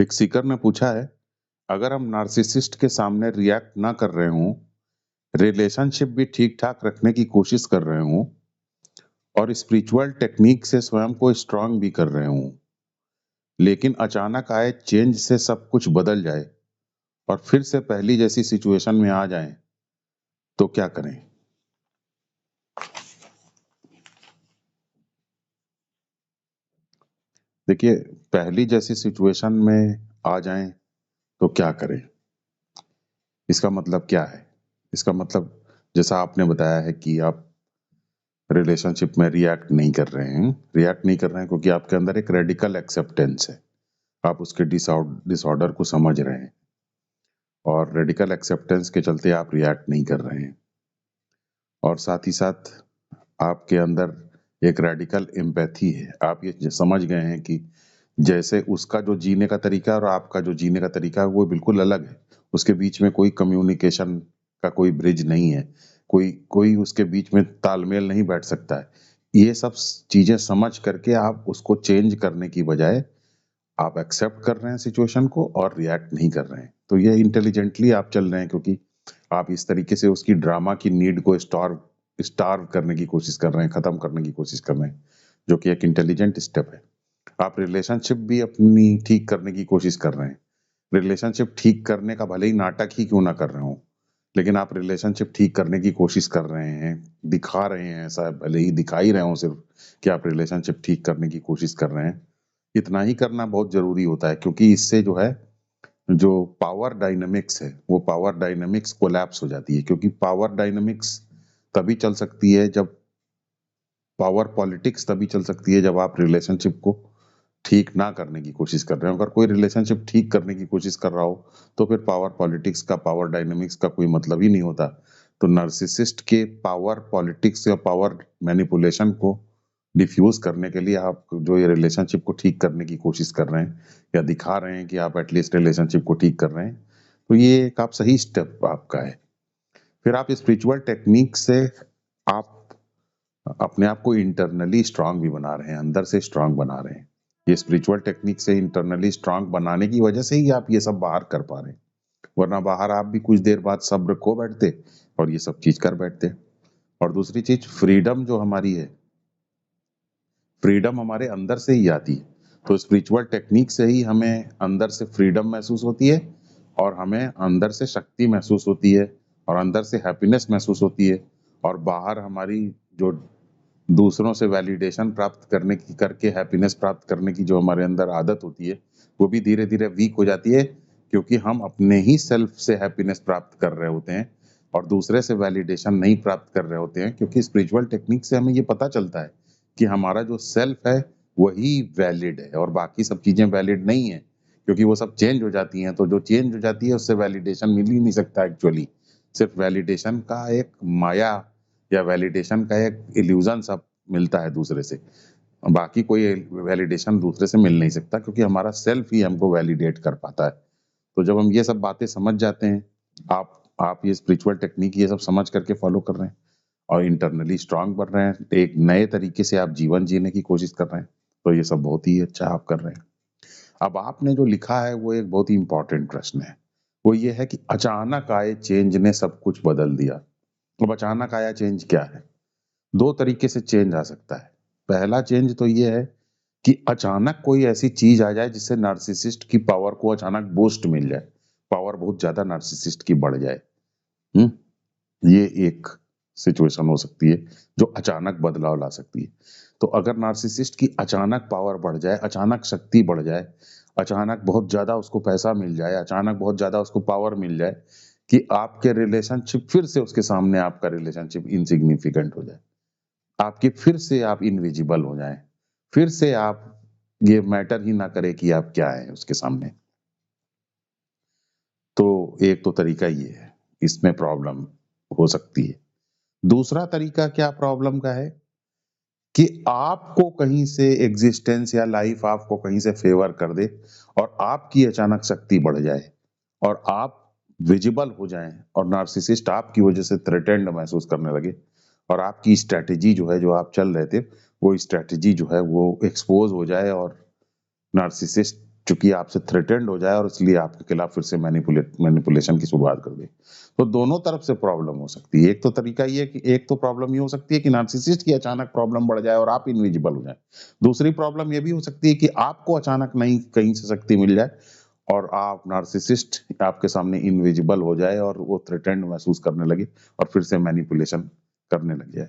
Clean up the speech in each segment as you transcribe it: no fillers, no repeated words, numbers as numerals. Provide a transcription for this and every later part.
एक सीकर ने पूछा है, अगर हम नार्सिसिस्ट के सामने रिएक्ट ना कर रहे हों, रिलेशनशिप भी ठीक-ठाक रखने की कोशिश कर रहे हों और स्पिरिचुअल टेक्नीक से स्वयं को स्ट्रॉन्ग भी कर रहे हों, लेकिन अचानक आए चेंज से सब कुछ बदल जाए और फिर से पहली जैसी सिचुएशन में आ जाएँ, तो क्या करें? देखिए, पहली जैसी सिचुएशन में आ जाएँ, तो क्या करें? इसका मतलब क्या है? इसका मतलब जैसा आपने बताया है कि आप रिलेशनशिप में रिएक्ट नहीं कर रहे हैं। रिएक्ट नहीं कर रहे हैं क्योंकि आपके अंदर एक रेडिकल एक्सेप्टेंस है। आप उसके डिसऑर्डर को समझ रहे हैं और रेडिकल एक्सेप्टेंस के चलते आप रिएक्ट नहीं कर रहे हैं। और साथ ही साथ आपके अंदर एक रेडिकल एम्पैथी है। आप ये समझ गए हैं कि जैसे उसका जो जीने का तरीका है और आपका जो जीने का तरीका है वो बिल्कुल अलग है। उसके बीच में कोई कम्युनिकेशन का कोई ब्रिज नहीं है। कोई कोई उसके बीच में तालमेल नहीं बैठ सकता है। ये सब चीज़ें समझ करके आप उसको चेंज करने की बजाय आप एक्सेप्ट कर रहे हैं सिचुएशन को और रिएक्ट नहीं कर रहे हैं। तो ये इंटेलिजेंटली आप चल रहे हैं क्योंकि आप इस तरीके से उसकी ड्रामा की नीड को स्टार्व करने की कोशिश कर रहे हैं, खत्म करने की कोशिश कर रहे हैं, जो कि एक इंटेलिजेंट स्टेप है। आप रिलेशनशिप भी अपनी ठीक करने की कोशिश कर रहे हैं। रिलेशनशिप ठीक करने का भले ही नाटक ही क्यों ना कर रहे हो, लेकिन आप रिलेशनशिप ठीक करने की कोशिश कर रहे हैं, दिखा रहे हैं ऐसा, भले ही दिखा ही रहे हो सिर्फ कि आप रिलेशनशिप ठीक करने की कोशिश कर रहे हैं। इतना ही करना बहुत ज़रूरी होता है क्योंकि इससे जो है, जो पावर डायनामिक्स है, वो पावर डायनामिक्स कोलैप्स हो जाती है क्योंकि पावर डायनामिक्स तभी चल सकती है जब पावर पॉलिटिक्स तभी चल सकती है जब आप रिलेशनशिप को ठीक ना करने की कोशिश कर रहे हो। अगर कोई रिलेशनशिप ठीक करने की कोशिश कर रहा हो, तो फिर पावर पॉलिटिक्स का, पावर डायनामिक्स का कोई मतलब ही नहीं होता। तो नार्सिसिस्ट के पावर पॉलिटिक्स या पावर मैनिपुलेशन को डिफ्यूज करने के लिए आप जो ये रिलेशनशिप को ठीक करने की कोशिश कर रहे हैं या दिखा रहे हैं कि आप एटलीस्ट रिलेशनशिप को ठीक कर रहे हैं, तो ये एक आप सही स्टेप आपका है। फिर आप स्पिरिचुअल टेक्निक से आप अपने आप को इंटरनली स्ट्रांग भी बना रहे हैं, अंदर से स्ट्रांग बना रहे हैं। ये स्पिरिचुअल टेक्निक से इंटरनली स्ट्रांग बनाने की वजह से ही आप ये सब बाहर कर पा रहे हैं। वरना बाहर आप भी कुछ देर बाद सब्र खो बैठते और ये सब चीज कर बैठते। और दूसरी चीज, फ्रीडम जो हमारी है, फ्रीडम हमारे अंदर से ही आती है। तो स्पिरिचुअल टेक्निक से ही हमें अंदर से फ्रीडम महसूस होती है और हमें अंदर से शक्ति महसूस होती है और अंदर से हैप्पीनेस महसूस होती है। और बाहर हमारी जो दूसरों से वैलिडेशन प्राप्त करने की, करके हैप्पीनेस प्राप्त करने की जो हमारे अंदर आदत होती है, वो भी धीरे धीरे वीक हो जाती है क्योंकि हम अपने ही सेल्फ से हैप्पीनेस प्राप्त कर रहे होते हैं और दूसरे से वैलिडेशन नहीं प्राप्त कर रहे होते हैं। क्योंकि स्पिरिचुअल टेक्निक से हमें ये पता चलता है कि हमारा जो सेल्फ है वही वैलिड है और बाकी सब चीजें वैलिड नहीं है, क्योंकि वो सब चेंज हो जाती हैं। तो जो चेंज हो जाती है उससे वैलिडेशन मिल ही नहीं सकता एक्चुअली। सिर्फ वैलिडेशन का एक माया या वैलिडेशन का एक इल्यूजन सब मिलता है दूसरे से। बाकी कोई वैलिडेशन दूसरे से मिल नहीं सकता क्योंकि हमारा सेल्फ ही हमको वैलिडेट कर पाता है। तो जब हम ये सब बातें समझ जाते हैं, आप ये स्पिरिचुअल टेक्निक ये सब समझ करके फॉलो कर रहे हैं और इंटरनली स्ट्रांग बन रहे हैं, एक नए तरीके से आप जीवन जीने की कोशिश कर रहे हैं, तो ये सब बहुत ही अच्छा आप कर रहे हैं। अब आपने जो लिखा है वो एक बहुत ही इंपॉर्टेंट प्रश्न है। वो ये है कि अचानक आए चेंज ने सब कुछ बदल दिया। अब अचानक आया चेंज क्या है? दो तरीके से चेंज आ सकता है। पहला चेंज तो ये है कि अचानक कोई ऐसी चीज आ जाए जिससे नार्सिसिस्ट की पावर को अचानक बूस्ट मिल जाए, पावर बहुत ज्यादा नार्सिसिस्ट की बढ़ जाए। हम्म ये एक सिचुएशन हो सकती है जो अचानक बदलाव ला सकती है। तो अगर नार्सिसिस्ट की अचानक पावर बढ़ जाए, अचानक शक्ति बढ़ जाए, अचानक बहुत ज्यादा उसको पैसा मिल जाए, अचानक बहुत ज्यादा उसको पावर मिल जाए कि आपके रिलेशनशिप फिर से उसके सामने आपका रिलेशनशिप इनसिग्निफिकेंट हो जाए, आपके फिर से आप इनविजिबल हो जाएं, फिर से आप ये मैटर ही ना करे कि आप क्या हैं उसके सामने, तो एक तो तरीका ये है, इसमें प्रॉब्लम हो सकती है। दूसरा तरीका क्या प्रॉब्लम का है कि आपको कहीं से एग्जिस्टेंस या लाइफ आपको कहीं से फेवर कर दे और आपकी अचानक शक्ति बढ़ जाए और आप विजिबल हो जाएं और नार्सिसिस्ट आपकी वजह से थ्रेटेंड महसूस करने लगे और आपकी स्ट्रैटेजी जो है, जो आप चल रहे थे, वो स्ट्रैटेजी जो है वो एक्सपोज हो जाए और नार्सिसिस्ट चूंकि आपसे थ्रेटेंड हो जाए और इसलिए आपके खिलाफ फिर से मैनिपुलेशन की शुरुआत कर दे। तो दोनों तरफ से प्रॉब्लम हो सकती है। एक तो तरीका ये है कि एक तो प्रॉब्लम ये हो सकती है कि नार्सिसिस्ट की अचानक प्रॉब्लम बढ़ जाए और आप इनविजिबल हो जाए। दूसरी प्रॉब्लम ये भी हो सकती है कि आपको अचानक नहीं कहीं से शक्ति मिल जाए और आप नार्सिसिस्ट आपके सामने इनविजिबल हो जाए और वो थ्रेटेंड महसूस करने लगे और फिर से मैनिपुलेशन करने लग जाए।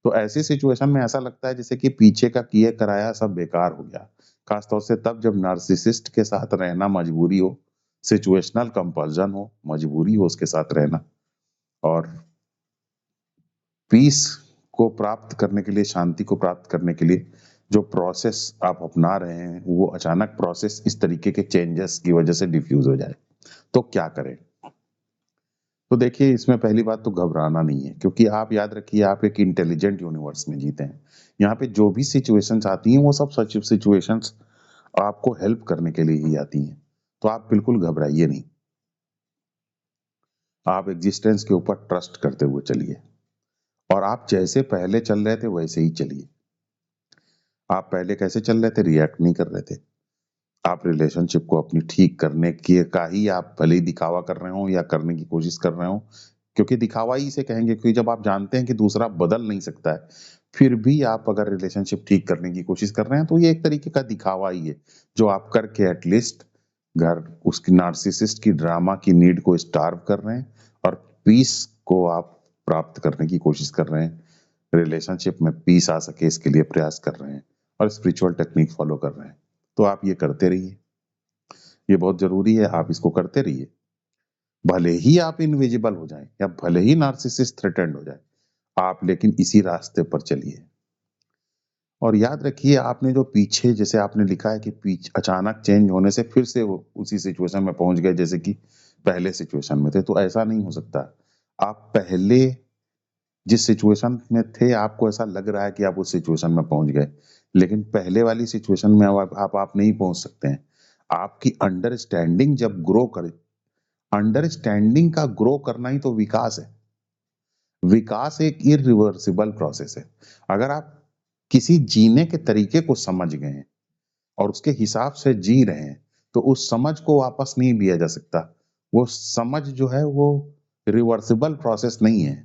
तो ऐसी सिचुएशन में ऐसा लगता है जैसे कि पीछे का किए कराया सब बेकार हो गया। खास तौर से तब जब नार्सिसिस्ट के साथ रहना मजबूरी हो, सिचुएशनल कंपल्जन हो, मजबूरी हो उसके साथ रहना और पीस को प्राप्त करने के लिए, शांति को प्राप्त करने के लिए जो प्रोसेस आप अपना रहे हैं, वो अचानक प्रोसेस इस तरीके के चेंजेस की वजह से डिफ्यूज हो जाए। तो क्या करें? तो देखिए, इसमें पहली बात तो घबराना नहीं है, क्योंकि आप याद रखिए आप एक इंटेलिजेंट यूनिवर्स में जीते हैं। यहाँ पे जो भी सिचुएशंस आती हैं वो सब सच सिचुएशंस आपको हेल्प करने के लिए ही आती हैं। तो आप बिल्कुल घबराइए नहीं। आप एग्जिस्टेंस के ऊपर ट्रस्ट करते हुए चलिए और आप जैसे पहले चल रहे थे वैसे ही चलिए। आप पहले कैसे चल रहे थे? रिएक्ट नहीं कर रहे थे। आप रिलेशनशिप को अपनी ठीक करने की का ही आप भले ही दिखावा कर रहे हो या करने की कोशिश कर रहे हो, क्योंकि दिखावा ही इसे कहेंगे, क्योंकि जब आप जानते हैं कि दूसरा बदल नहीं सकता है, फिर भी आप अगर रिलेशनशिप ठीक करने की कोशिश कर रहे हैं तो ये एक तरीके का दिखावा ही है, जो आप करके एटलीस्ट घर उसकी नार्सिसिस्ट की ड्रामा की नीड को स्टार्व कर रहे हैं और पीस को आप प्राप्त करने की कोशिश कर रहे हैं। रिलेशनशिप में पीस आ सके इसके लिए प्रयास कर रहे हैं और स्पिरिचुअल टेक्निक फॉलो कर रहे हैं। तो आप ये करते रहिए, ये बहुत जरूरी है, आप इसको करते रहिए। भले ही आप इनविजिबल हो जाएं या भले ही नार्सिसिस्ट थ्रेटेंड हो जाए, आप लेकिन इसी रास्ते पर चलिए। और याद रखिए, आपने जो पीछे जैसे आपने लिखा है कि अचानक चेंज होने से फिर से वो उसी सिचुएशन में पहुंच गए जैसे कि पहले सिचुएशन में थे, तो ऐसा नहीं हो सकता। आप पहले जिस सिचुएशन में थे आपको ऐसा लग रहा है कि आप उस सिचुएशन में पहुंच गए, लेकिन पहले वाली सिचुएशन में अब आप नहीं पहुंच सकते हैं। आपकी अंडरस्टैंडिंग जब ग्रो करे, अंडरस्टैंडिंग का ग्रो करना ही तो विकास है। विकास एक इरिवर्सिबल प्रोसेस है। अगर आप किसी जीने के तरीके को समझ गए हैं और उसके हिसाब से जी रहे हैं, तो उस समझ को वापस नहीं लिया जा सकता। वो समझ जो है वो रिवर्सिबल प्रोसेस नहीं है।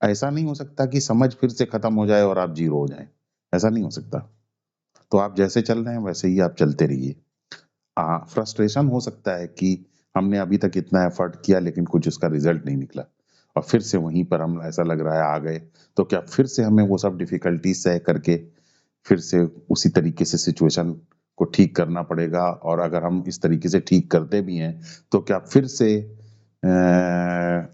ऐसा नहीं हो सकता कि समझ फिर से खत्म हो जाए और आप जीरो हो जाएं। ऐसा नहीं हो सकता। तो आप जैसे चल रहे हैं वैसे ही आप चलते रहिए। फ्रस्ट्रेशन हो सकता है कि हमने अभी तक इतना एफर्ट किया लेकिन कुछ उसका रिजल्ट नहीं निकला और फिर से वहीं पर हम ऐसा लग रहा है आ गए, तो क्या फिर से हमें वो सब डिफिकल्टीज सह करके फिर से उसी तरीके से सिचुएशन को ठीक करना पड़ेगा? और अगर हम इस तरीके से ठीक करते भी हैं तो क्या फिर से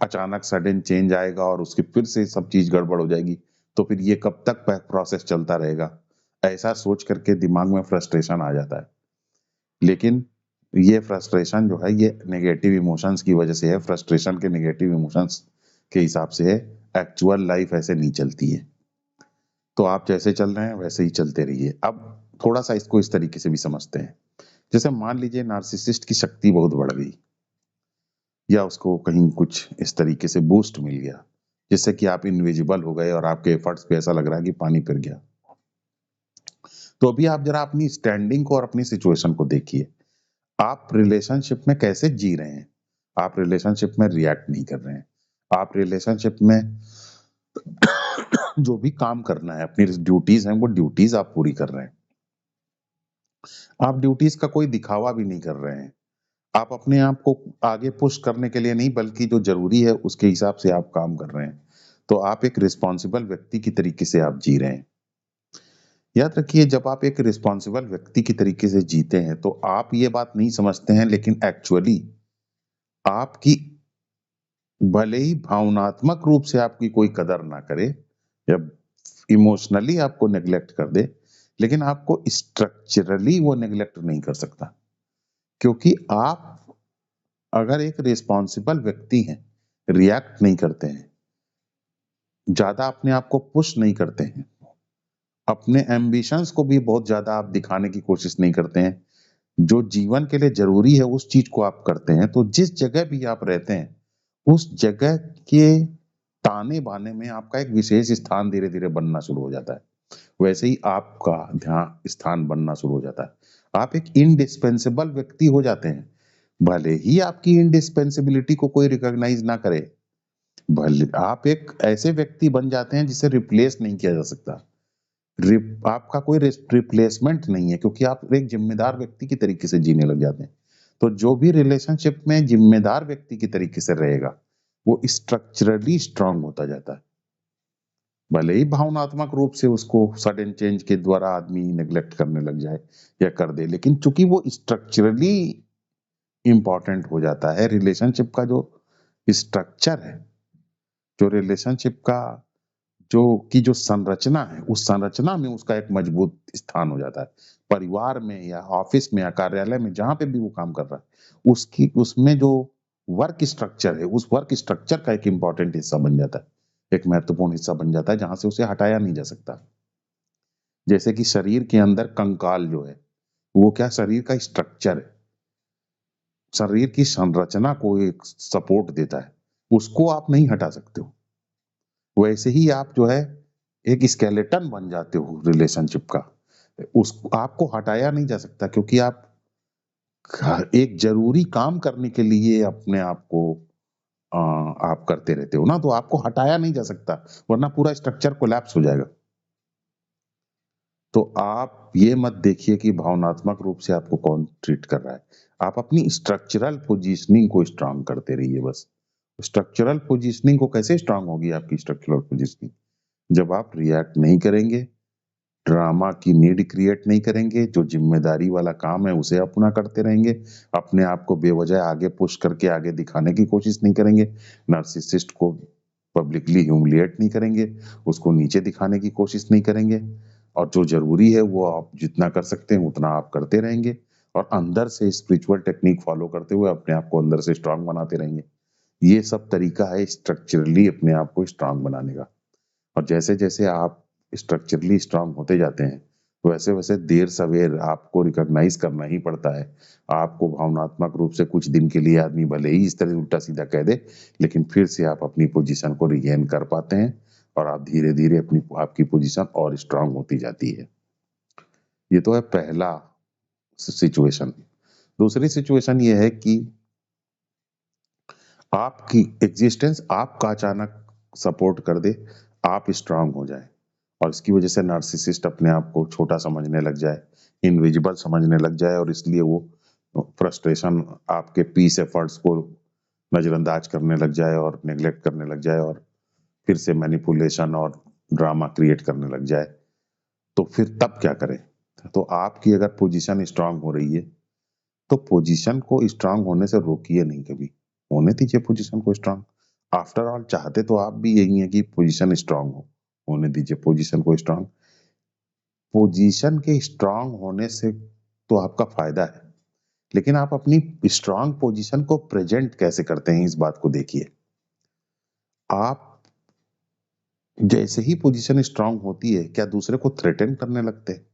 अचानक सडन चेंज आएगा और उसकी फिर से सब चीज गड़बड़ हो जाएगी? तो फिर ये कब तक प्रोसेस चलता रहेगा? ऐसा सोच करके दिमाग में फ्रस्ट्रेशन आ जाता है। लेकिन ये फ्रस्ट्रेशन जो है ये नेगेटिव इमोशंस की वजह से है। फ्रस्ट्रेशन के नेगेटिव इमोशंस के हिसाब से है। एक्चुअल लाइफ ऐसे नहीं चलती है। तो आप जैसे चल रहे हैं वैसे ही चलते रहिए। अब थोड़ा सा इसको इस तरीके से भी समझते हैं। जैसे मान लीजिए नार्सिसिस्ट की शक्ति बहुत बढ़ गई या उसको कहीं कुछ इस तरीके से बूस्ट मिल गया जिससे कि आप इनविजिबल हो गए और आपके एफर्ट्स पे ऐसा लग रहा है कि पानी फिर गया। तो अभी आप जरा अपनी स्टैंडिंग को और अपनी सिचुएशन को देखिए। आप रिलेशनशिप में कैसे जी रहे हैं? आप रिलेशनशिप में रिएक्ट नहीं कर रहे हैं। आप रिलेशनशिप में जो भी काम करना है, अपनी ड्यूटीज हैं, वो ड्यूटीज आप पूरी कर रहे हैं। आप ड्यूटीज का कोई दिखावा भी नहीं कर रहे हैं। आप अपने आप को आगे पुश करने के लिए नहीं, बल्कि जो जरूरी है उसके हिसाब से आप काम कर रहे हैं। तो आप एक रिस्पॉन्सिबल व्यक्ति की तरीके से आप जी रहे हैं। याद रखिए, जब आप एक रिस्पॉन्सिबल व्यक्ति की तरीके से जीते हैं तो आप ये बात नहीं समझते हैं, लेकिन एक्चुअली आपकी भले ही भावनात्मक रूप से आपकी कोई कदर ना करे या इमोशनली आपको नेग्लेक्ट कर दे, लेकिन आपको स्ट्रक्चरली वो नेग्लेक्ट नहीं कर सकता। क्योंकि आप अगर एक रिस्पॉन्सिबल व्यक्ति हैं, रिएक्ट नहीं करते हैं, ज्यादा अपने आप को पुश नहीं करते हैं, अपने एम्बिशंस को भी बहुत ज्यादा आप दिखाने की कोशिश नहीं करते हैं, जो जीवन के लिए जरूरी है उस चीज को आप करते हैं, तो जिस जगह भी आप रहते हैं उस जगह के ताने बाने में आपका एक विशेष स्थान धीरे धीरे बनना शुरू हो जाता है। वैसे ही आपका ध्यान स्थान बनना शुरू हो जाता है। आप एक इंडिस्पेंसेबल व्यक्ति हो जाते हैं। भले ही आपकी इंडिस्पेंसिबिलिटी को कोई रिकॉग्नाइज ना करे, भले आप एक ऐसे व्यक्ति बन जाते हैं जिसे रिप्लेस नहीं किया जा सकता। आपका कोई रिप्लेसमेंट नहीं है, क्योंकि आप एक जिम्मेदार व्यक्ति की तरीके से जीने लग जाते हैं। तो जो भी रिलेशनशिप में जिम्मेदार व्यक्ति की तरीके से रहेगा, वो स्ट्रक्चरली स्ट्रांग होता जाता है। भले ही भावनात्मक रूप से उसको सडन चेंज के द्वारा आदमी नेग्लेक्ट करने लग जाए या कर दे, लेकिन चूंकि वो स्ट्रक्चरली इंपॉर्टेंट हो जाता है, रिलेशनशिप का जो स्ट्रक्चर है, जो रिलेशनशिप का जो संरचना है, उस संरचना में उसका एक मजबूत स्थान हो जाता है। परिवार में या ऑफिस में या कार्यालय में, जहां पे भी वो काम कर रहा है, उसकी उसमें जो वर्क स्ट्रक्चर है, उस वर्क स्ट्रक्चर का एक इंपॉर्टेंट हिस्सा बन जाता है, एक महत्वपूर्ण हिस्सा बन जाता है, जहां से उसे हटाया नहीं जा सकता। जैसे कि शरीर के अंदर कंकाल जो है, वो क्या शरीर का स्ट्रक्चर है, शरीर की संरचना को एक सपोर्ट देता है, उसको आप नहीं हटा सकते हो। वैसे ही आप जो है एक स्केलेटन बन जाते हो रिलेशनशिप का, उस आपको हटाया नहीं जा सकता, क्योंकि आप एक जरूरी काम करने के लिए अपने आप को आप करते रहते हो ना, तो आपको हटाया नहीं जा सकता, वरना पूरा स्ट्रक्चर कोलैप्स हो जाएगा। तो आप ये मत देखिए कि भावनात्मक रूप से आपको कौन ट्रीट कर रहा है, आप अपनी स्ट्रक्चरल पोजीशनिंग को स्ट्रांग करते रहिए बस। स्ट्रक्चरल पोजीशनिंग को कैसे स्ट्रांग होगी आपकी स्ट्रक्चरल पोजीशनिंग? जब आप रिएक्ट नहीं करेंगे, ड्रामा की नीड क्रिएट नहीं करेंगे, जो जिम्मेदारी वाला काम है उसे अपना करते रहेंगे, अपने आप को बेवजह आगे पुश करके आगे दिखाने की कोशिश नहीं करेंगे, नार्सिसिस्ट को पब्लिकली ह्यूमिलिएट नहीं करेंगे, उसको नीचे दिखाने की कोशिश नहीं करेंगे, और जो जरूरी है वो आप जितना कर सकते हैं उतना आप करते रहेंगे, और अंदर से स्पिरिचुअल टेक्निक फॉलो करते हुए अपने आप को अंदर से स्ट्रांग बनाते रहेंगे। ये सब तरीका है स्ट्रक्चरली अपने आप को स्ट्रांग बनाने का। और जैसे जैसे आप स्ट्रक्चरली स्ट्रांग होते जाते हैं, वैसे वैसे देर सवेर आपको रिकॉग्नाइज करना ही पड़ता है। आपको भावनात्मक रूप से कुछ दिन के लिए आदमी भले ही इस तरह उल्टा सीधा कह दे, लेकिन फिर से आप अपनी पोजीशन को रिगेन कर पाते हैं, और आप धीरे धीरे अपनी आपकी पोजीशन और स्ट्रांग होती जाती है। ये तो है पहला सिचुएशन। दूसरी सिचुएशन ये है कि आपकी एग्जिस्टेंस आपका अचानक सपोर्ट कर दे, आप स्ट्रांग हो जाए, और इसकी वजह से नार्सिसिस्ट अपने आप को छोटा समझने लग जाए, इनविजिबल समझने लग जाए, और इसलिए वो फ्रस्ट्रेशन आपके पीस एफर्ट्स को नजरअंदाज करने लग जाए और नेग्लेक्ट करने लग जाए, और फिर से मैनिपुलेशन और ड्रामा क्रिएट करने लग जाए। तो फिर तब क्या करें? तो आपकी अगर पोजीशन स्ट्रांग हो रही है, तो पोजीशन को स्ट्रांग होने से रोकिए नहीं कभी, होने दीजिए पोजीशन को स्ट्रांग। आफ्टर ऑल चाहते तो आप भी यही है कि पोजीशन स्ट्रांग हो, होने दीजिए पोजीशन को स्ट्रांग। पोजीशन के स्ट्रांग होने से तो आपका फायदा है, लेकिन आप अपनी स्ट्रांग पोजीशन को प्रेजेंट कैसे करते हैं, इस बात को देखिए। आप जैसे ही पोजीशन स्ट्रांग होती है, क्या दूसरे को थ्रेटन करने लगते हैं?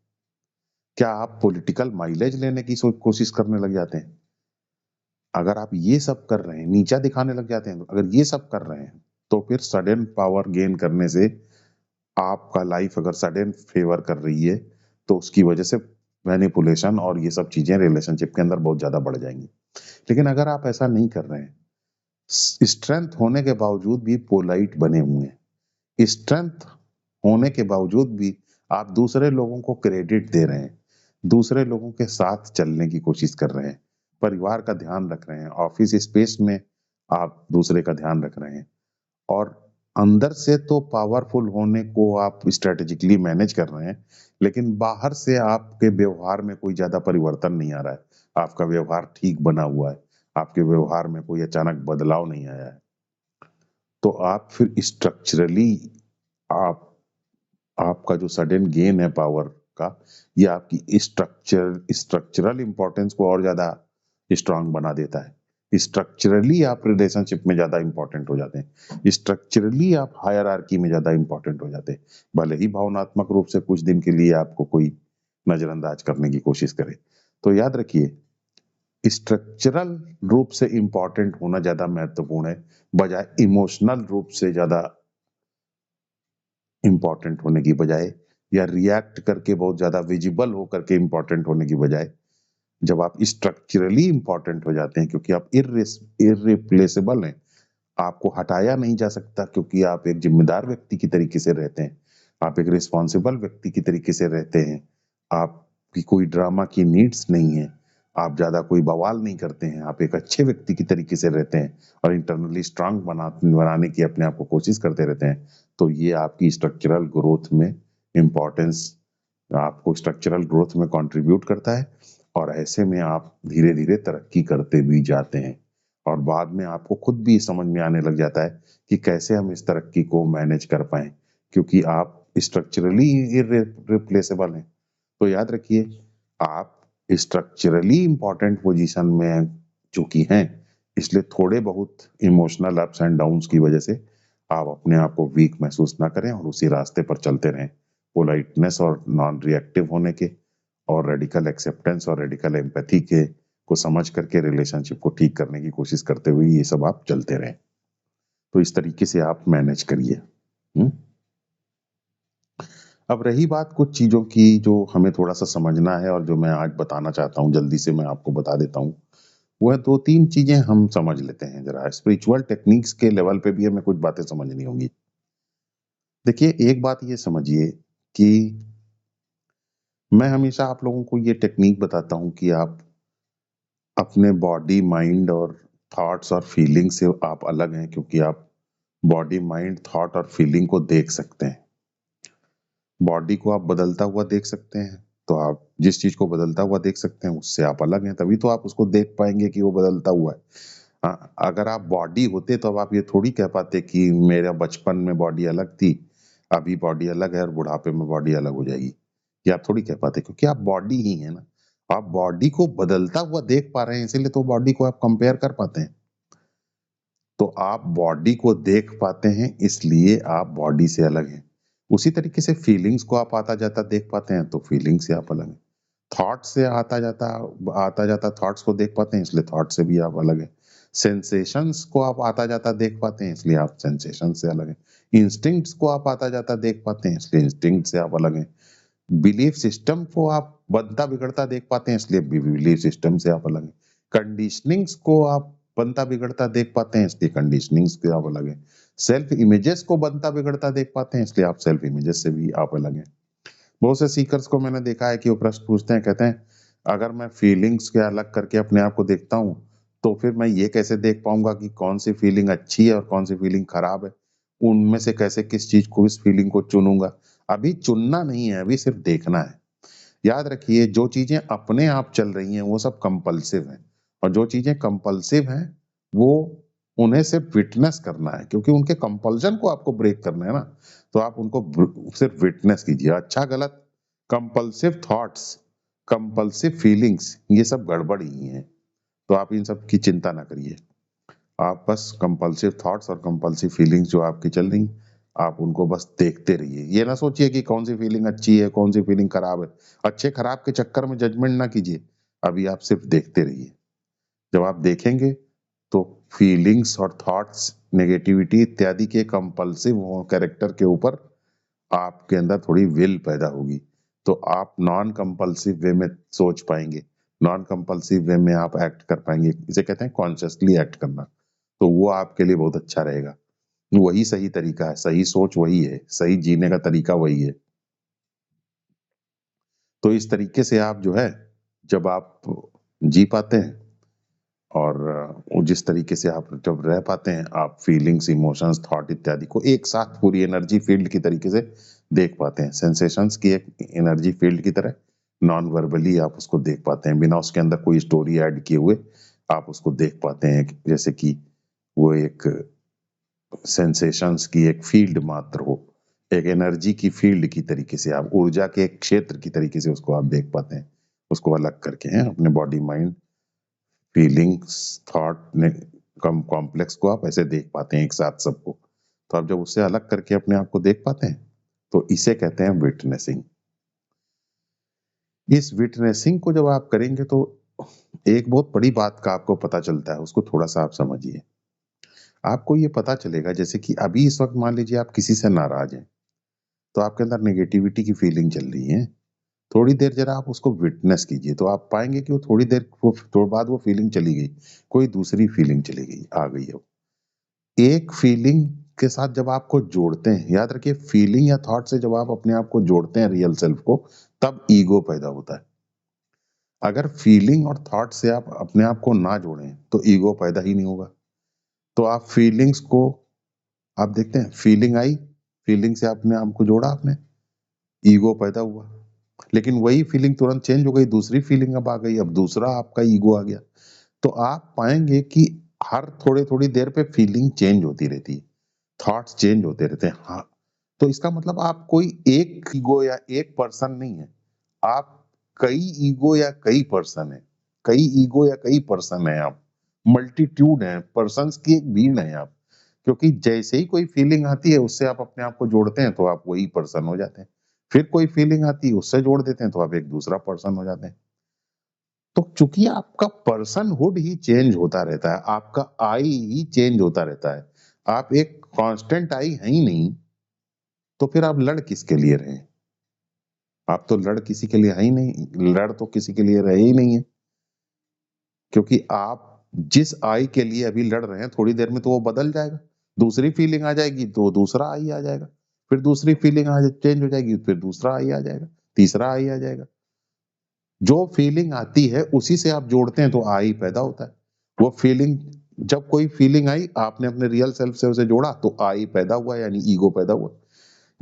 क्या आप पॉलिटिकल माइलेज लेने की कोशिश करने लग जाते हैं? अगर आप ये सब कर रहे हैं, नीचा दिखाने लग जाते हैं, अगर ये सब कर रहे हैं, तो फिर सडन पावर गेन करने से आपका लाइफ अगर सडन फेवर कर रही है, तो उसकी वजह से मैनिपुलेशन और ये सब चीजें रिलेशनशिप के अंदर बहुत ज्यादा बढ़ जाएंगी। लेकिन अगर आप ऐसा नहीं कर रहे हैं, स्ट्रेंथ होने के बावजूद भी पोलाइट बने हुए हैं, स्ट्रेंथ होने के बावजूद भी आप दूसरे लोगों को क्रेडिट दे रहे हैं, दूसरे लोगों के साथ चलने की कोशिश कर रहे हैं, परिवार का ध्यान रख रहे हैं, ऑफिस स्पेस में आप दूसरे का ध्यान रख रहे हैं, और अंदर से तो पावरफुल होने को आप स्ट्रेटेजिकली मैनेज कर रहे हैं, लेकिन बाहर से आपके व्यवहार में कोई ज्यादा परिवर्तन नहीं आ रहा है, आपका व्यवहार ठीक बना हुआ है, आपके व्यवहार में कोई अचानक बदलाव नहीं आया है। तो आप फिर स्ट्रक्चरली आप आपका जो सडन गेन है पावर का, ये आपकी स्ट्रक्चरल इंपॉर्टेंस को और ज्यादा स्ट्रांग बना देता है। स्ट्रक्चरली आप रिलेशनशिप में ज्यादा इंपॉर्टेंट हो जाते हैं, स्ट्रक्चरली आप हायरार्की में ज्यादा इंपॉर्टेंट हो जाते हैं, भले ही भावनात्मक रूप से कुछ दिन के लिए आपको कोई नजरअंदाज करने की कोशिश करे। तो याद रखिए, स्ट्रक्चरल रूप से इंपॉर्टेंट होना ज्यादा महत्वपूर्ण है, बजाय इमोशनल रूप से ज्यादा इंपॉर्टेंट होने की बजाय, या रिएक्ट करके बहुत ज्यादा विजिबल होकर के इंपॉर्टेंट होने की बजाय, जब आप स्ट्रक्चरली इंपॉर्टेंट हो जाते हैं, क्योंकि आप इर्रिप्लेसेबल हैं, आपको हटाया नहीं जा सकता, क्योंकि आप एक जिम्मेदार व्यक्ति की तरीके से रहते हैं, आप एक रिस्पॉन्सिबल व्यक्ति की तरीके से रहते हैं, आपकी कोई ड्रामा की नीड्स नहीं है, आप ज्यादा कोई बवाल नहीं करते हैं, आप एक अच्छे व्यक्ति की तरीके से रहते हैं और इंटरनली स्ट्रांग बनाने की अपने आप को कोशिश करते रहते हैं। तो ये आपकी स्ट्रक्चरल ग्रोथ में इम्पोर्टेंस, आपको स्ट्रक्चरल ग्रोथ में कंट्रीब्यूट करता है, और ऐसे में आप धीरे धीरे तरक्की करते भी जाते हैं, और बाद में आपको खुद भी समझ में आने लग जाता है कि कैसे हम इस तरक्की को मैनेज कर पाए, क्योंकि आप स्ट्रक्चरली इररिप्लेसेबल हैं। तो याद रखिए, आप स्ट्रक्चरली इंपॉर्टेंट पोजीशन में चूंकि हैं, इसलिए थोड़े बहुत इमोशनल अप्स एंड डाउन्स की वजह से आप अपने आप को वीक महसूस ना करें और उसी रास्ते पर चलते रहें, पोलाइटनेस और नॉन रिएक्टिव होने के, और रेडिकल एक्सेप्टेंस और रेडिकल एम्पैथी के को समझ करके रिलेशनशिप को ठीक करने की कोशिश करते हुए ये सब आप चलते रहें। तो इस तरीके से आप मैनेज करिए। अब रही बात कुछ चीजों की जो हमें थोड़ा सा समझना है और जो मैं आज बताना चाहता हूँ, जल्दी से मैं आपको बता देता हूँ। वह दो तीन चीजें हम समझ लेते हैं, जरा स्पिरिचुअल टेक्निक्स के लेवल पे भी हमें कुछ बातें समझनी होंगी। देखिए, एक बात ये समझिए कि मैं हमेशा आप लोगों को ये टेक्निक बताता हूँ कि आप अपने बॉडी, माइंड और थॉट्स और फीलिंग से आप अलग हैं, क्योंकि आप बॉडी, माइंड, थॉट और फीलिंग को देख सकते हैं। बॉडी को आप बदलता हुआ देख सकते हैं, तो आप जिस चीज को बदलता हुआ देख सकते हैं उससे आप अलग हैं, तभी तो आप उसको देख पाएंगे कि वो बदलता हुआ है। अगर आप बॉडी होते तो अब आप ये थोड़ी कह पाते कि मेरा बचपन में बॉडी अलग थी, अभी बॉडी अलग है और बुढ़ापे में बॉडी अलग हो जाएगी। ये आप थोड़ी कह पाते, क्योंकि आप बॉडी ही है ना। आप बॉडी को बदलता हुआ देख पा रहे हैं, इसीलिए तो बॉडी को आप कंपेयर कर पाते हैं। तो आप बॉडी को देख पाते हैं, इसलिए आप बॉडी से अलग हैं। उसी तरीके से फीलिंग्स को आप आता जाता देख पाते हैं, तो फीलिंग से आप अलग हैं। थॉट से आता जाता थॉट्स को देख पाते हैं, इसलिए थॉट से भी आप अलग हैं। सेंसेशंस को आप आता जाता देख पाते हैं, इसलिए आप सेंसेशन से अलग हैं। इंस्टिंक्ट्स को आप आता जाता देख पाते हैं, इसलिए इंस्टिंक्ट से आप अलग हैं। बिलीफ सिस्टम को आप बनता बिगड़ता देख पाते हैं, इसलिए बिलीफ सिस्टम से आप अलग हैं। कंडीशनिंग्स को आप बनता बिगड़ता देख पाते हैं, इसलिए कंडीशनिंग्स से आप अलग हैं। सेल्फ इमेजेस को बनता बिगड़ता देख पाते हैं, इसलिए आप सेल्फ इमेजेस से भी आप अलग हैं। बहुत से सीकर्स को मैंने देखा है कि वो प्रश्न पूछते हैं, कहते हैं अगर मैं फीलिंग्स के अलग करके अपने आप को देखता हूँ, तो फिर मैं ये कैसे देख पाऊंगा कि कौन सी फीलिंग अच्छी है और कौन सी फीलिंग खराब है? उनमें से कैसे किस चीज को, इस फीलिंग को चुनूंगा? अभी चुनना नहीं है, अभी सिर्फ देखना है। याद रखिए, जो चीजें अपने आप चल रही हैं वो सब कंपल्सिव हैं, और जो चीजें कंपल्सिव हैं वो, उन्हें सिर्फ विटनेस करना है, क्योंकि उनके कंपल्शन को आपको ब्रेक करना है ना। तो आप उनको सिर्फ विटनेस कीजिए। अच्छा गलत, कंपल्सिव थॉट्स, कंपल्सिव फीलिंग्स, ये सब गड़बड़ ही है। तो आप इन सब की चिंता ना करिए। आप बस कंपल्सिव थॉट्स और कंपल्सिव फीलिंग्स जो आपकी चल रही, आप उनको बस देखते रहिए। ये ना सोचिए कि कौन सी फीलिंग अच्छी है, कौन सी फीलिंग खराब है। अच्छे खराब के चक्कर में जजमेंट ना कीजिए, अभी आप सिर्फ देखते रहिए। जब आप देखेंगे तो फीलिंग्स और थॉट्स, नेगेटिविटी इत्यादि के कंपल्सिव कैरेक्टर के ऊपर आपके अंदर थोड़ी विल पैदा होगी, तो आप नॉन कंपल्सिव वे में सोच पाएंगे, नॉन कंपल्सिव वे में आप एक्ट कर पाएंगे। इसे कहते हैं कॉन्शियसली एक्ट करना। तो वो आपके लिए बहुत अच्छा रहेगा। वही सही तरीका है, सही सोच वही है, सही जीने का तरीका वही है। तो इस तरीके से आप जो है, जब आप जी पाते हैं और जिस तरीके से आप जब रह पाते हैं, आप फीलिंग्स, इमोशंस, थॉट इत्यादि को एक साथ पूरी एनर्जी फील्ड की तरीके से देख पाते हैं, सेंसेशंस की एक एनर्जी फील्ड की तरह नॉन वर्बली आप उसको देख पाते हैं, बिना उसके अंदर कोई स्टोरी ऐड किए हुए आप उसको देख पाते हैं, जैसे कि वो एक सेंसेशंस की एक फील्ड मात्र हो, एक एनर्जी की फील्ड की तरीके से, आप ऊर्जा के एक क्षेत्र की तरीके से उसको आप देख पाते हैं, उसको अलग करके हैं अपने बॉडी, माइंड, फीलिंग्स, थॉट ने कम कॉम्प्लेक्स को आप ऐसे देख पाते हैं एक साथ सबको। तो आप जब उससे अलग करके अपने आप को देख पाते हैं, तो इसे कहते हैं विटनेसिंग। इस विटनेसिंग को जब आप करेंगे तो एक बहुत बड़ी बात का आपको पता चलता है, उसको थोड़ा सा आप समझिए। आपको ये पता चलेगा, जैसे कि अभी इस वक्त मान लीजिए आप किसी से नाराज हैं, तो आपके अंदर नेगेटिविटी की फीलिंग चल रही है, थोड़ी देर जरा आप उसको विटनेस कीजिए, तो आप पाएँगे कि वो थोड़ी देर वो थोड़ी बाद वो फीलिंग चली गई, कोई दूसरी फीलिंग चली गई, आ गई अब। एक फीलिंग के साथ जब आपको जोड़ते हैं, याद रखिए फीलिंग या थॉट से जब आप अपने आप को जोड़ते हैं रियल सेल्फ को, तब ईगो पैदा होता है। अगर फीलिंग और थॉट से आप अपने आप को ना जोड़ें, तो ईगो पैदा ही नहीं होगा। तो आप फीलिंग्स को आप देखते हैं, फीलिंग आई, फीलिंग से अपने आप को जोड़ा आपने, ईगो पैदा हुआ। लेकिन वही फीलिंग तुरंत चेंज हो गई, दूसरी फीलिंग अब आ गई, अब दूसरा आपका ईगो आ गया। तो आप पाएँगे कि हर थोड़ी-थोड़ी देर पे फीलिंग चेंज होती रहती है, थॉट्स चेंज होते रहते हैं। हाँ, तो इसका मतलब आप कोई एक ईगो या एक पर्सन नहीं है, आप कई ईगो या कई पर्सन हैं। कई ईगो या कई पर्सन हैं आप, मल्टीट्यूड हैं, पर्सन्स की एक भीड़ हैं आप। क्योंकि जैसे ही कोई फीलिंग आती है, उससे आप अपने आप को जोड़ते हैं, तो आप वही पर्सन हो जाते हैं। फिर कोई फीलिंग आती है, उससे जोड़ देते हैं, तो आप एक दूसरा पर्सन हो जाते हैं। तो चूंकि आपका पर्सनहुड ही चेंज होता रहता है, आपका आई ही चेंज होता रहता है, आप एक कांस्टेंट आई है ही नहीं, तो फिर आप लड़ किसके लिए रहे? आप तो लड़ किसी के लिए है ही नहीं, लड़ तो किसी के लिए रहे ही नहीं है, क्योंकि आप जिस आई के लिए अभी लड़ रहे हैं, थोड़ी देर में तो वो बदल जाएगा, दूसरी फीलिंग आ जाएगी तो दूसरा आई आ जाएगा, फिर दूसरी फीलिंग आ चेंज हो जाएगी, फिर दूसरा आई आ जाएगा, तीसरा आई आ जाएगा। जो फीलिंग आती है उसी से आप जोड़ते हैं, तो आई पैदा होता है। वो फीलिंग, जब कोई फीलिंग आई, आपने अपने रियल सेल्फ से उसे जोड़ा, तो आई पैदा हुआ, यानी ईगो पैदा हुआ।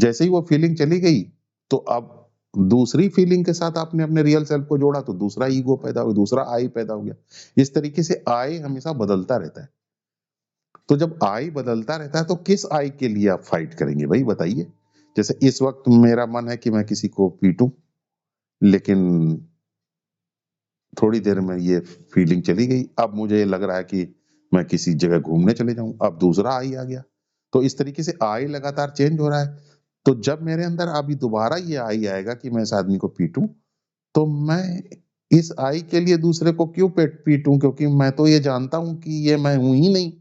जैसे ही वो फीलिंग चली गई, तो अब दूसरी फीलिंग के साथ आपने अपने रियल सेल्फ को जोड़ा, तो दूसरा ईगो पैदा हुआ, दूसरा आई पैदा हो गया। इस तरीके से आई हमेशा बदलता रहता है। तो जब आई बदलता रहता है, तो किस आई के लिए आप फाइट करेंगे भाई, बताइए? जैसे इस वक्त मेरा मन है कि मैं किसी को पीटूं, लेकिन थोड़ी देर में ये फीलिंग चली गई, अब मुझे लग रहा है कि मैं किसी जगह घूमने चले जाऊं, अब दूसरा आई आ गया। तो इस तरीके से आई लगातार चेंज हो रहा है। तो जब मेरे अंदर अभी दोबारा ये आई आएगा कि मैं इस आदमी को पीटूं, तो मैं इस आई के लिए दूसरे को क्यों पीटूं, क्योंकि मैं तो ये जानता हूं कि ये मैं हूं ही नहीं,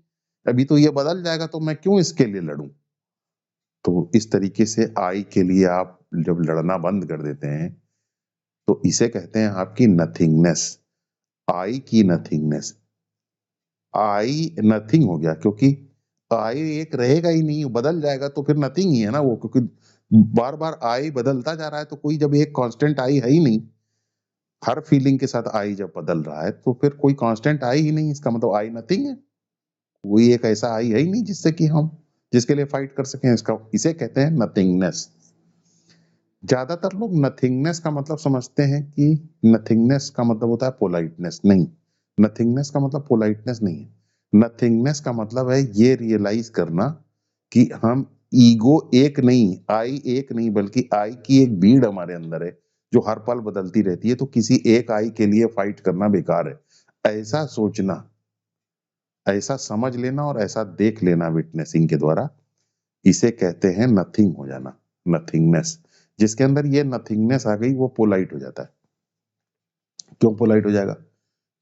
अभी तो ये बदल जाएगा, तो मैं क्यों इसके लिए लड़ूं? तो इस तरीके से आई के लिए आप जब लड़ना बंद कर देते हैं, तो इसे कहते हैं आपकी नथिंगनेस, आई की नथिंगनेस। आई नथिंग हो गया, क्योंकि आई एक रहेगा ही नहीं, बदल जाएगा, तो फिर नथिंग ही है ना वो, क्योंकि बार बार आई बदलता जा रहा है, तो कोई जब एक कांस्टेंट आई है ही नहीं, हर फीलिंग के साथ आई जब बदल रहा है, तो फिर कोई कांस्टेंट आई ही नहीं, इसका मतलब आई नथिंग है। कोई एक ऐसा आई है ही नहीं जिससे कि हम जिसके लिए फाइट कर सकें, इसका इसे कहते हैं नथिंगनेस। ज्यादातर लोग नथिंगनेस का मतलब समझते हैं कि नथिंगनेस का मतलब होता है पोलाइटनेस, नहीं। नथिंगनेस का मतलब पोलाइटनेस नहीं है। नथिंगनेस का मतलब है ये रियलाइज करना कि हम ईगो एक नहीं, आई एक नहीं, बल्कि आई की एक भीड़ हमारे अंदर है, जो हर पल बदलती रहती है, तो किसी एक आई के लिए फाइट करना बेकार है। ऐसा सोचना, ऐसा समझ लेना और ऐसा देख लेना विटनेसिंग के द्वारा, इसे कहते हैं नथिंग हो जाना, नथिंगनेस। जिसके अंदर ये नथिंगनेस आ गई, वो पोलाइट हो जाता है। क्यों पोलाइट हो जाएगा?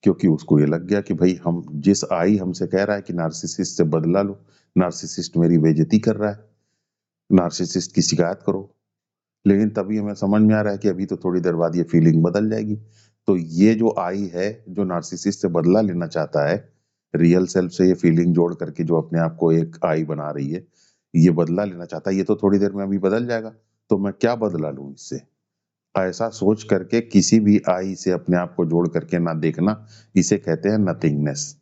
क्योंकि उसको ये लग गया कि भाई हम जिस आई हमसे कह रहा है कि नार्सिसिस्ट से बदला लो, नार्सिसिस्ट मेरी बेइज्जती कर रहा है, नार्सिसिस्ट की शिकायत करो। लेकिन तभी हमें समझ में आ रहा है कि अभी तो थोड़ी देर बाद ये फीलिंग बदल जाएगी। तो ये जो आई है, जो नार्सिसिस्ट से बदला लेना चाहता है, रियल सेल्फ से ये फीलिंग जोड़ करके जो अपने आप को एक आई बना रही है, ये बदला लेना चाहता है, ये तो थोड़ी देर में अभी बदल जाएगा, तो मैं क्या बदला लूं इससे? ऐसा सोच करके किसी भी आई से अपने आप को जोड़ करके ना देखना, इसे कहते हैं नथिंगनेस।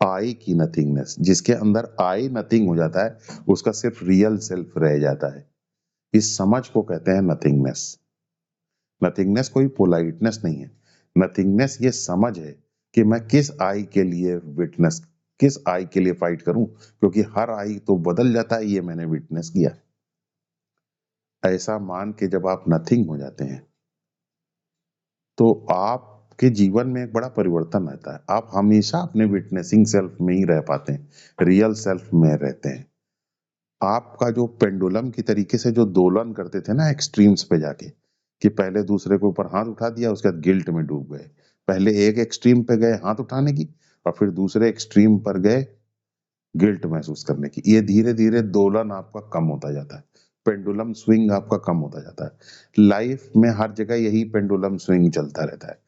आई की नथिंगनेस, जिसके अंदर आई नथिंग हो जाता है, उसका सिर्फ रियल सेल्फ रह जाता है। इस समझ को कहते हैं नथिंगनेस। नथिंगनेस कोई पोलाइटनेस नहीं है। नथिंगनेस ये समझ है कि मैं किस आई के लिए विटनेस, किस आई के लिए फाइट करूं, क्योंकि हर आई तो बदल जाता है, ये मैंने विटनेस किया। ऐसा मान के जब आप नथिंग हो जाते हैं, तो आपके जीवन में एक बड़ा परिवर्तन आता है। आप हमेशा अपने विटनेसिंग सेल्फ में ही रह पाते हैं, रियल सेल्फ में रहते हैं। आपका जो पेंडुलम की तरीके से जो दोलन करते थे ना एक्सट्रीम्स पे जाके, कि पहले दूसरे के ऊपर हाथ उठा दिया, उसके बाद गिल्ट में डूब गए। पहले एक एक्सट्रीम पे गए हाथ उठाने की, और फिर दूसरे एक्सट्रीम पर गए गिल्ट महसूस करने की। ये धीरे धीरे दोलन आपका कम होता जाता है। पेंडुलम स्विंग आपका कम होता जाता है। लाइफ में हर जगह यही पेंडुलम स्विंग चलता रहता है।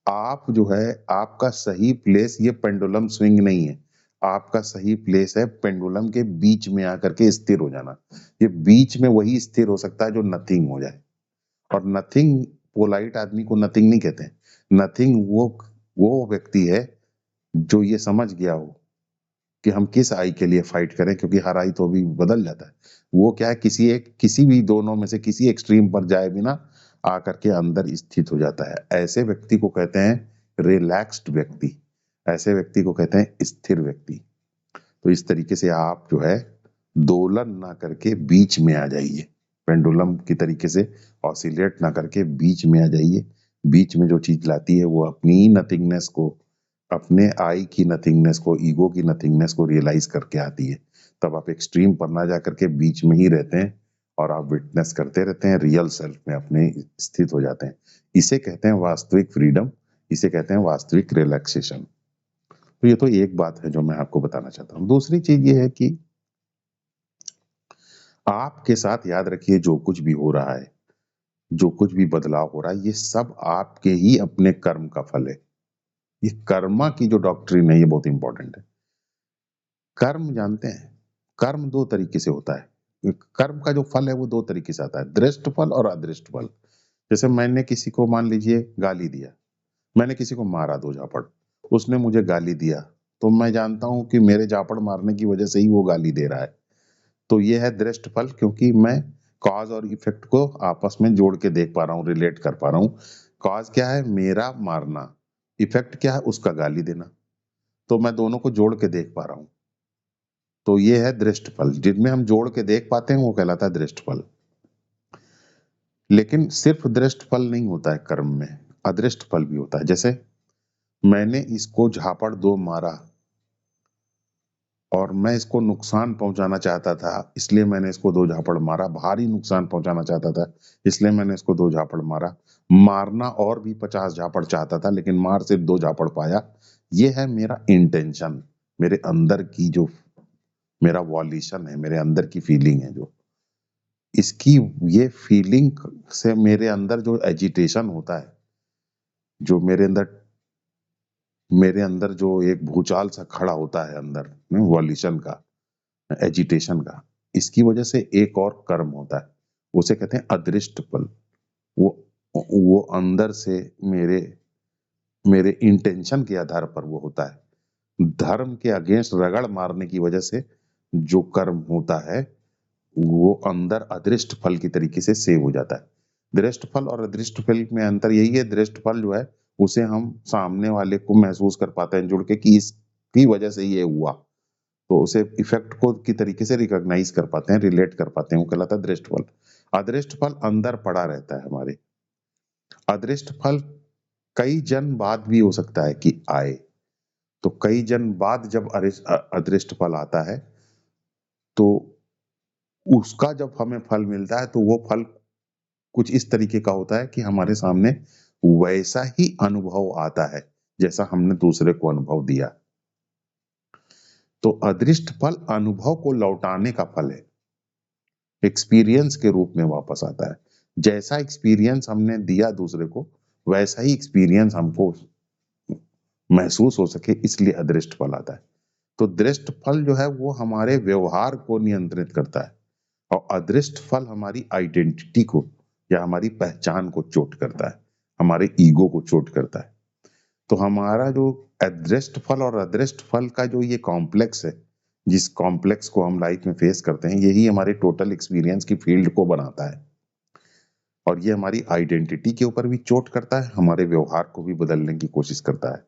आप जो है, आपका सही प्लेस ये पेंडुलम स्विंग नहीं है। आपका सही प्लेस है पेंडुलम के बीच में आकर के स्थिर हो जाना। ये बीच में वही स्थिर हो सकता है जो नथिंग हो जाए। और नथिंग, पोलाइट आदमी को नथिंग नहीं कहते हैं। नथिंग वो व्यक्ति है जो ये समझ गया हो कि हम किस आई के लिए फाइट करें, क्योंकि हर आई तो भी बदल जाता है। वो क्या है, किसी भी दोनों में से किसी एक्सट्रीम पर जाए बिना आकर के अंदर स्थित हो जाता है। ऐसे व्यक्ति को कहते हैं रिलैक्स्ड व्यक्ति। ऐसे व्यक्ति को कहते हैं स्थिर व्यक्ति। तो इस तरीके से आप जो है दोलन ना करके बीच में आ जाइए, पेंडुलम की तरीके से ऑसिलेट ना करके बीच में आ जाइए। बीच में जो चीज लाती है वो अपनी नथिंगनेस को, अपने आई की नथिंगनेस को, ईगो की नथिंगनेस को रियलाइज करके आती है। तब आप एक्सट्रीम पर ना जाकर के बीच में ही रहते हैं और आप विटनेस करते रहते हैं, रियल सेल्फ में अपने स्थित हो जाते हैं। इसे कहते हैं वास्तविक फ्रीडम, इसे कहते हैं वास्तविक रिलैक्सेशन। तो ये तो एक बात है जो मैं आपको बताना चाहता हूँ। दूसरी चीज ये है कि आपके साथ याद रखिए जो कुछ भी हो रहा है, जो कुछ भी बदलाव हो रहा है, ये सब आपके ही अपने कर्म का फल है। ये कर्मा की जो डॉक्ट्रिन है ये बहुत इंपॉर्टेंट है। कर्म जानते हैं, कर्म दो तरीके से होता है। कर्म का जो फल है वो दो तरीके से आता है, दृष्ट फल और अदृष्ट फल। जैसे मैंने किसी को मान लीजिए गाली दिया, मैंने किसी को मारा दो झापड़, उसने मुझे गाली दिया, तो मैं जानता हूं कि मेरे झापड़ मारने की वजह से ही वो गाली दे रहा है। तो ये है दृष्ट फल, क्योंकि मैं कॉज और इफेक्ट को आपस में जोड़ के देख पा रहा हूँ, रिलेट कर पा रहा हूँ। कॉज क्या है, मेरा मारना, इफेक्ट क्या है, उसका गाली देना। तो मैं दोनों को जोड़ के देख पा रहा हूँ। तो ये है दृष्ट फल, जिनमें हम जोड़ के देख पाते हैं वो कहलाता है दृष्ट फल। लेकिन सिर्फ दृष्ट फल नहीं होता है कर्म में, अदृष्ट फल भी होता है। जैसे मैंने इसको झापड़ दो मारा और मैं इसको नुकसान पहुंचाना चाहता था, इसलिए मैंने इसको दो झापड़ मारा, भारी नुकसान पहुंचाना चाहता था इसलिए मैंने इसको दो झापड़ मारा। मारना और भी 50 झापड़ चाहता था लेकिन मार सिर्फ दो झापड़ पाया। ये है मेरा इंटेंशन, मेरे अंदर की जो मेरा वॉल्यूशन है, मेरे अंदर की फीलिंग है। जो इसकी, ये फीलिंग से मेरे अंदर जो एजिटेशन होता है, जो मेरे अंदर जो एक भूचाल सा खड़ा होता है अंदर में, वॉल्यूशन का, एजिटेशन का, इसकी वजह से एक और कर्म होता है, उसे कहते हैं अदृष्ट फल। वो वो अंदर से मेरे मेरे इंटेंशन के आधार पर वो होता है। धर्म के अगेंस्ट रगड़ मारने की वजह से जो कर्म होता है वो अंदर अदृष्ट फल की तरीके से सेव हो जाता है। दृष्ट फल और अदृष्ट फल में अंतर यही है, दृष्ट फल जो है उसे हम सामने वाले को महसूस कर पाते हैं जुड़ के कि इसकी वजह से ये हुआ, तो उसे इफेक्ट को की तरीके से रिकॉग्नाइज कर पाते हैं, रिलेट कर पाते हैं, वो कहलाता है दृष्ट फल। अदृष्ट फल अंदर पड़ा रहता है हमारे। अदृष्ट फल कई जन्म बाद भी हो सकता है कि आए। तो कई जन्म बाद जब अदृष्ट फल आता है तो उसका जब हमें फल मिलता है तो वो फल कुछ इस तरीके का होता है कि हमारे सामने वैसा ही अनुभव आता है जैसा हमने दूसरे को अनुभव दिया। तो अदृष्ट फल अनुभव को लौटाने का फल है, एक्सपीरियंस के रूप में वापस आता है। जैसा एक्सपीरियंस हमने दिया दूसरे को वैसा ही एक्सपीरियंस हमको महसूस हो सके, इसलिए अदृष्ट फल आता है। तो दृष्ट फल जो है वो हमारे व्यवहार को नियंत्रित करता है और अदृष्ट फल हमारी आइडेंटिटी को या हमारी पहचान को चोट करता है, हमारे ईगो को चोट करता है। तो हमारा जो अदृष्ट फल और अदृष्ट फल का जो ये कॉम्प्लेक्स है, जिस कॉम्प्लेक्स को हम लाइफ में फेस करते हैं, यही हमारे टोटल एक्सपीरियंस की फील्ड को बनाता है। और ये हमारी आइडेंटिटी के ऊपर भी चोट करता है, हमारे व्यवहार को भी बदलने की कोशिश करता है।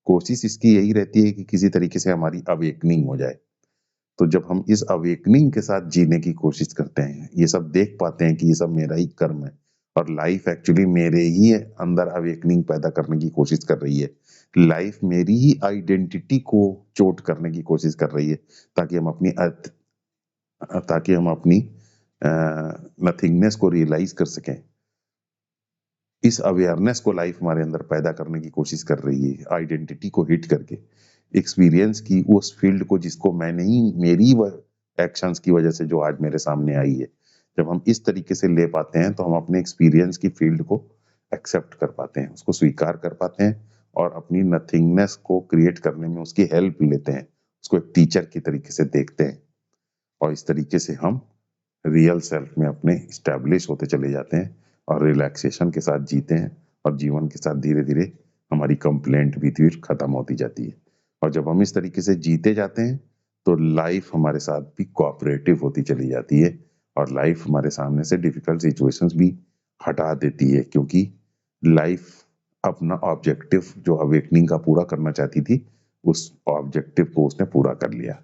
कोशिश इसकी यही रहती है कि किसी तरीके से हमारी अवेकनिंग हो जाए। तो जब हम इस अवेकनिंग के साथ जीने की कोशिश करते हैं, ये सब देख पाते हैं कि ये सब मेरा ही कर्म है और लाइफ एक्चुअली मेरे ही अंदर अवेकनिंग पैदा करने की कोशिश कर रही है, लाइफ मेरी ही आइडेंटिटी को चोट करने की कोशिश कर रही है, ताकि हम अपनी नथिंगनेस को रियलाइज कर सकें। इस अवेयरनेस को लाइफ हमारे अंदर पैदा करने की कोशिश कर रही है, आइडेंटिटी को हिट करके, एक्सपीरियंस की उस फील्ड को जिसको मैं नहीं, मेरी एक्शंस की वजह से जो आज मेरे सामने आई है, जब हम इस तरीके से ले पाते हैं तो हम अपने एक्सपीरियंस की फील्ड को एक्सेप्ट कर पाते हैं, उसको स्वीकार कर पाते हैं और अपनी नथिंगनेस को क्रिएट करने में उसकी हेल्प लेते हैं, उसको एक टीचर की तरीके से देखते हैं और इस तरीके से हम रियल सेल्फ में अपने स्टैब्लिश होते चले जाते हैं और रिलैक्सेशन के साथ जीते हैं और जीवन के साथ धीरे धीरे हमारी कंप्लेंट भी फिर खत्म होती जाती है। और जब हम इस तरीके से जीते जाते हैं तो लाइफ हमारे साथ भी कोऑपरेटिव होती चली जाती है और लाइफ हमारे सामने से डिफिकल्ट सिचुएशंस भी हटा देती है, क्योंकि लाइफ अपना ऑब्जेक्टिव जो अवेकनिंग का पूरा करना चाहती थी, उस ऑब्जेक्टिव को उसने पूरा कर लिया।